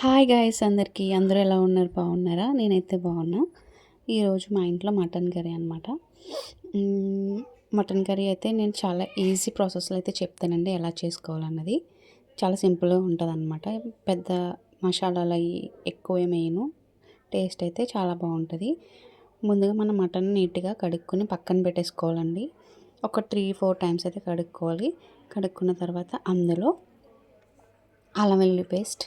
Hi guys అందరికీ అందరూ ఎలా ఉన్నారు? బాగున్నారా? నేనైతే బాగున్నా. ఈరోజు మా ఇంట్లో మటన్ కర్రీ అనమాట. మటన్ కర్రీ అయితే నేను చాలా ఈజీ ప్రాసెస్లో అయితే చెప్తానండి ఎలా చేసుకోవాలన్నది. చాలా సింపుల్గా ఉంటుంది అనమాట. పెద్ద మసాలాలు అవి ఎక్కువ ఏమేయను. టేస్ట్ అయితే చాలా బాగుంటుంది. ముందుగా మనం మటన్ నీట్గా కడుక్కొని పక్కన పెట్టేసుకోవాలండి. ఒక 3-4 టైమ్స్ అయితే కడుక్కోవాలి. కడుక్కున్న తర్వాత అందులో అల్లం వెల్లుల్లి పేస్ట్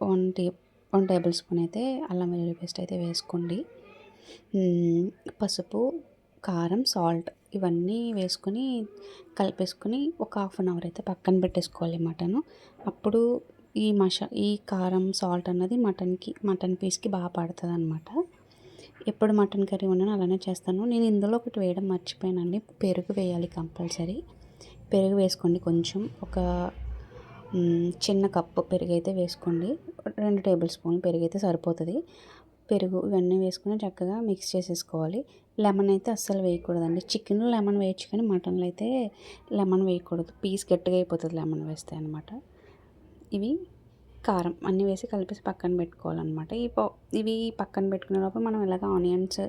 1 టేబుల్ స్పూన్ అయితే అల్లం వెల్లుల్లి పేస్ట్ అయితే వేసుకోండి. పసుపు, కారం, సాల్ట్ ఇవన్నీ వేసుకొని కలిపేసుకొని ఒక హాఫ్ అన్ అవర్ అయితే పక్కన పెట్టేసుకోవాలి మటను. అప్పుడు ఈ కారం సాల్ట్ అన్నది మటన్ పీస్కి బాగా పడుతుంది అనమాట. ఎప్పుడు మటన్ కర్రీ వండినా అలానే చేస్తాను. నేను ఇందులో ఒకటి వేయడం మర్చిపోయానండి, పెరుగు వేయాలి కంపల్సరీ. పెరుగు వేసుకోండి కొంచెం, ఒక చిన్న కప్పు పెరుగు అయితే వేసుకోండి. 2 టేబుల్ స్పూన్లు పెరుగు అయితే సరిపోతుంది. పెరుగు ఇవన్నీ వేసుకొని చక్కగా మిక్స్ చేసేసుకోవాలి. లెమన్ అయితే అస్సలు వేయకూడదండి. చికెన్లో లెమన్ వేయచ్చు కానీ మటన్లో అయితే లెమన్ వేయకూడదు, పీస్ గట్టిగా అయిపోతుంది లెమన్ వేస్తే అనమాట. ఇవి కారం అన్నీ వేసి కలిపేసి పక్కన పెట్టుకోవాలన్నమాట. ఇవి పక్కన పెట్టుకునే లోపల మనం ఇలాగ ఆనియన్స్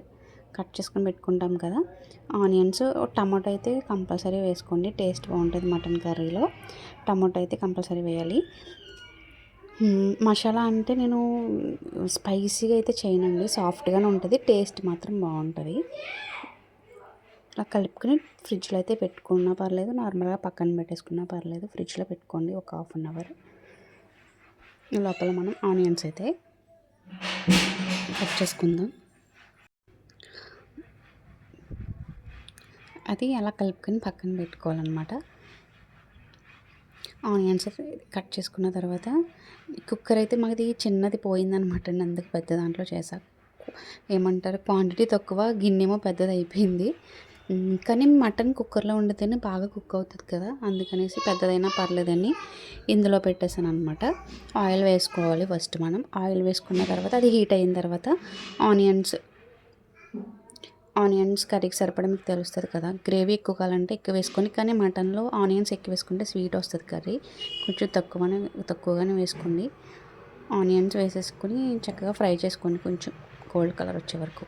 కట్ చేసుకొని పెట్టుకుంటాం కదా, ఆనియన్స్, టమాటో అయితే కంపల్సరీ వేసుకోండి. టేస్ట్ బాగుంటుంది మటన్ కర్రీలో. టమాటో అయితే కంపల్సరీ వేయాలి. మసాలా అంటే నేను స్పైసీగా అయితే చేయనండి, సాఫ్ట్గానే ఉంటుంది, టేస్ట్ మాత్రం బాగుంటుంది. అలా కలుపుకొని ఫ్రిడ్జ్లో అయితే పెట్టుకున్నా పర్లేదు, నార్మల్గా పక్కన పెట్టేసుకున్నా పర్లేదు. ఫ్రిడ్జ్లో పెట్టుకోండి ఒక హాఫ్ అన్ అవర్. లోపల మనం ఆనియన్స్ అయితే కట్ చేసుకుందాం. అది అలా కలుపుకొని పక్కన పెట్టుకోవాలన్నమాట. ఆనియన్స్ కట్ చేసుకున్న తర్వాత కుక్కర్ అయితే మాది చిన్నది పోయిందనమాట అండి, అందుకు పెద్ద దాంట్లో చేసా. ఏమంటారు, క్వాంటిటీ తక్కువ, గిన్నెమో పెద్దది అయిపోయింది. కానీ మటన్ కుక్కర్లో వండితేనే బాగా కుక్ అవుతుంది కదా, అందుకనేసి పెద్దదైనా పర్లేదని ఇందులో పెట్టేసాను అనమాట. ఆయిల్ వేసుకోవాలి ఫస్ట్. మనం ఆయిల్ వేసుకున్న తర్వాత అది హీట్ అయిన తర్వాత ఆనియన్స్ కర్రీకి సరిపడా మీకు తెలుస్తుంది కదా, గ్రేవీ ఎక్కువ కావాలంటే ఎక్కువ వేసుకొని, కానీ మటన్లో ఆనియన్స్ ఎక్కువ వేసుకుంటే స్వీట్ వస్తుంది కర్రీ, కొంచెం తక్కువగానే వేసుకోండి. ఆనియన్స్ వేసేసుకొని చక్కగా ఫ్రై చేసుకోండి కొంచెం గోల్డ్ కలర్ వచ్చే వరకు.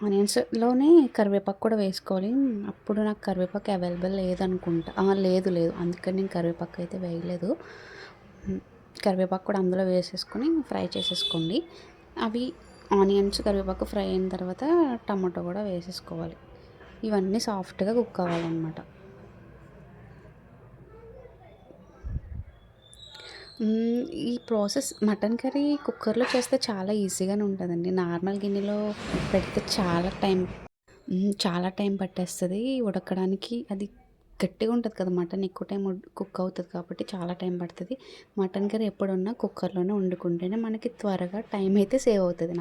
ఆనియన్స్లోనే కరివేపాకు కూడా వేసుకోవాలి. అప్పుడు నాకు కరివేపాకు అవైలబుల్ లేదనుకుంటా, లేదు అందుకని నేను కరివేపాకు అయితే వేయలేదు. కరివేపాకు కూడా అందులో వేసేసుకొని ఫ్రై చేసేసుకోండి. అవి ఆనియన్స్ కరివేపాకు ఫ్రై అయిన తర్వాత టమాటో కూడా వేసేసుకోవాలి. ఇవన్నీ సాఫ్ట్గా కుక్ అవ్వాలన్నమాట. ఈ ప్రాసెస్ మటన్ కర్రీ కుక్కర్లో చేస్తే చాలా ఈజీగానే ఉంటుందండి. నార్మల్ గిన్నెలో పెడితే చాలా టైం పట్టేస్తుంది ఉడకడానికి. అది గట్టిగా ఉంటుంది కదా మటన్, ఎక్కువ టైం కుక్ అవుతుంది కాబట్టి చాలా టైం పడుతుంది. మటన్ కర్రీ ఎప్పుడున్నా కుక్కర్లోనే వండుకుంటేనే మనకి త్వరగా టైం అయితే సేవ్ అవుతుంది.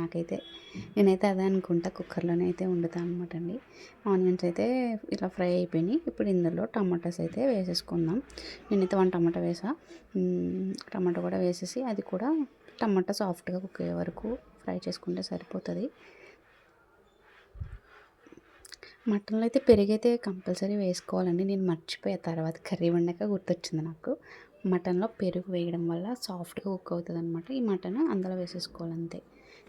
నేనైతే అదే అనుకుంటా, కుక్కర్లోనే అయితే వండుతాను అనమాట అండి. ఆనియన్స్ అయితే ఇలా ఫ్రై అయిపోయినాయి. ఇప్పుడు ఇందులో టమాటాస్ అయితే వేసేసుకుందాం. నేనైతే 1 టమాటా వేసా. టమాటా కూడా వేసేసి అది కూడా టమాటా సాఫ్ట్గా కుక్ అయ్యే వరకు ఫ్రై చేసుకుంటే సరిపోతుంది. మటన్లో అయితే పెరుగైతే కంపల్సరీ వేసుకోవాలండి. నేను మర్చిపోయా, తర్వాత కర్రీ వండాక గుర్తొచ్చింది నాకు. మటన్లో పెరుగు వేయడం వల్ల సాఫ్ట్గా కుక్ అవుతుంది అనమాట. ఈ మటన్ అందులో వేసేసుకోవాలి అంతే.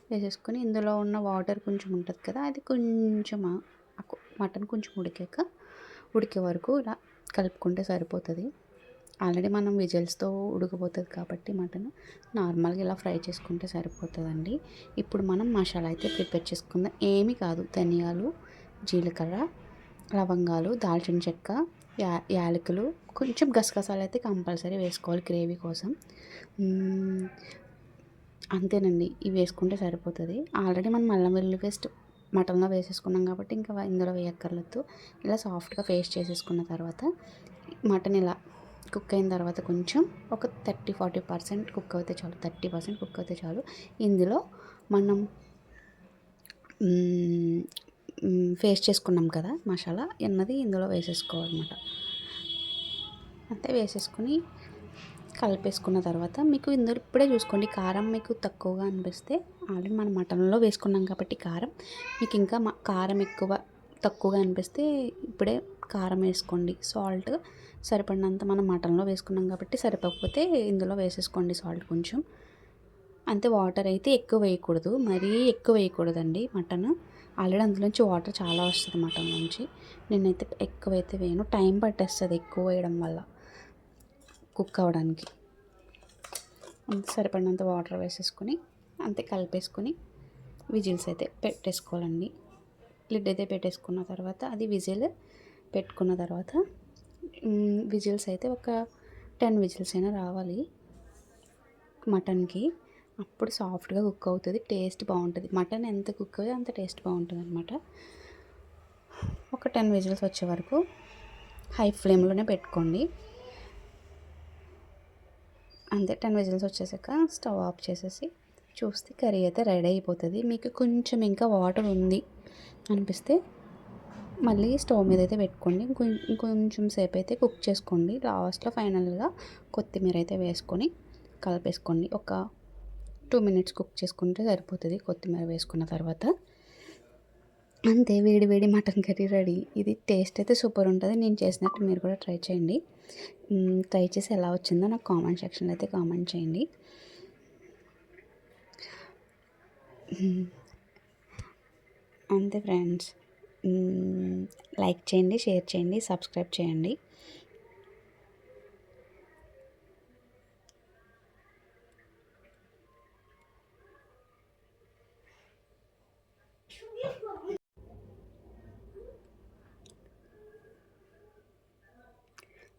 వేసేసుకొని ఇందులో ఉన్న వాటర్ కొంచెం ఉంటుంది కదా, అది కొంచెం మటన్ కొంచెం ఉడికే వరకు ఇలా కలుపుకుంటే సరిపోతుంది. ఆల్రెడీ మనం విజిల్స్తో ఉడికిపోతుంది కాబట్టి మటన్ నార్మల్గా ఇలా ఫ్రై చేసుకుంటే సరిపోతుందండి. ఇప్పుడు మనం మసాలా అయితే ప్రిపేర్ చేసుకుందాం. ఏమీ కాదు, ధనియాలు, జీలకర్ర, లవంగాలు, దాల్చిన చెక్క, యాలకులు, కొంచెం గసగసాలు అయితే కంపల్సరీ వేసుకోవాలి గ్రేవీ కోసం. అంతేనండి, ఇవి వేసుకుంటే సరిపోతుంది. ఆల్రెడీ మనం అల్లం వెల్లుల్లి పేస్ట్ మటన్లో వేసేసుకున్నాం కాబట్టి ఇంకా ఇందులో వేయక్కర్లేదు. ఇలా సాఫ్ట్గా పేస్ట్ చేసేసుకున్న తర్వాత మటన్ ఇలా కుక్ అయిన తర్వాత కొంచెం ఒక 30-40% కుక్ అయితే చాలు, 30% కుక్ అయితే చాలు. ఇందులో మనం పేస్ట్ చేసుకున్నాం కదా మసాలా అన్నది ఇందులో వేసేసుకోవాలన్నమాట. అంతే వేసేసుకొని కలిపేసుకున్న తర్వాత మీకు ఇందులో ఇప్పుడే చూసుకోండి, కారం మీకు తక్కువగా అనిపిస్తే, ఆల్రెడీ మనం మటన్లో వేసుకున్నాం కాబట్టి కారం మీకు ఇంకా కారం తక్కువగా అనిపిస్తే ఇప్పుడే కారం వేసుకోండి. సాల్ట్ సరిపడినంత మనం మటన్లో వేసుకున్నాం కాబట్టి, సరిపోకపోతే ఇందులో వేసేసుకోండి సాల్ట్ కొంచెం. అంతే, వాటర్ అయితే ఎక్కువ వేయకూడదు, మరీ ఎక్కువ వేయకూడదండి మటన్. ఆల్రెడీ అందులోంచి వాటర్ చాలా వస్తుంది మటన్ నుంచి. నేనైతే ఎక్కువైతే వేయను, టైం పట్టేస్తుంది ఎక్కువ వేయడం వల్ల కుక్ అవ్వడానికి. అంత సరిపడినంత వాటర్ వేసేసుకొని అంతే కలిపేసుకొని విజిల్స్ అయితే పెట్టేసుకోవాలండి. లిడ్ అయితే పెట్టేసుకున్న తర్వాత అది విజిల్ పెట్టుకున్న తర్వాత విజిల్స్ అయితే ఒక 10 విజిల్స్ అయినా రావాలి మటన్కి. అప్పుడు సాఫ్ట్గా కుక్ అవుతుంది, టేస్ట్ బాగుంటుంది. మటన్ ఎంత కుక్ అయ్యో అంత టేస్ట్ బాగుంటుంది అనమాట. ఒక 10 విజిల్స్ వచ్చే వరకు హై ఫ్లేమ్లోనే పెట్టుకోండి. అంతే, 10 విజిల్స్ వచ్చేసాక స్టవ్ ఆఫ్ చేసేసి చూస్తే కర్రీ అయితే రెడీ అయిపోతుంది. మీకు కొంచెం ఇంకా వాటర్ ఉంది అనిపిస్తే మళ్ళీ స్టవ్ మీద అయితే పెట్టుకోండి, ఇంకొంచెం సేపు అయితే కుక్ చేసుకోండి. లాస్ట్లో ఫైనల్గా కొత్తిమీర అయితే వేసుకొని కలిపేసుకోండి. ఒక 2 మినిట్స్ కుక్ చేసుకుంటే సరిపోతుంది కొత్తిమీర వేసుకున్న తర్వాత. అంతే, వేడి వేడి మటన్ కర్రీ రెడీ. ఇది టేస్ట్ అయితే సూపర్ ఉంటుంది. నేను చేసినట్టు మీరు కూడా ట్రై చేయండి. ట్రై చేసి ఎలా వచ్చిందో నాకు కామెంట్ సెక్షన్లో అయితే కామెంట్ చేయండి. అంతే ఫ్రెండ్స్, లైక్ చేయండి, షేర్ చేయండి, సబ్స్క్రైబ్ చేయండి.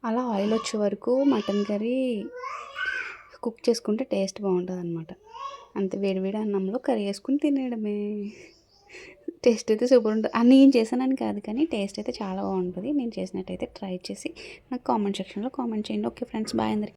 అలా ఆయిల్ వచ్చే వరకు మటన్ కర్రీ కుక్ చేసుకుంటే టేస్ట్ బాగుంటుంది అనమాట. అంతే, వేడివేడి అన్నంలో కర్రీ వేసుకుని తినేయడమే. టేస్ట్ అయితే సూపర్ ఉంటుంది. నేను చేశానని కాదు, కానీ టేస్ట్ అయితే చాలా బాగుంటుంది. నేను చేసినట్టయితే ట్రై చేసి నాకు కామెంట్ సెక్షన్లో కామెంట్ చేయండి. ఓకే ఫ్రెండ్స్, బాయ్ అందరికీ.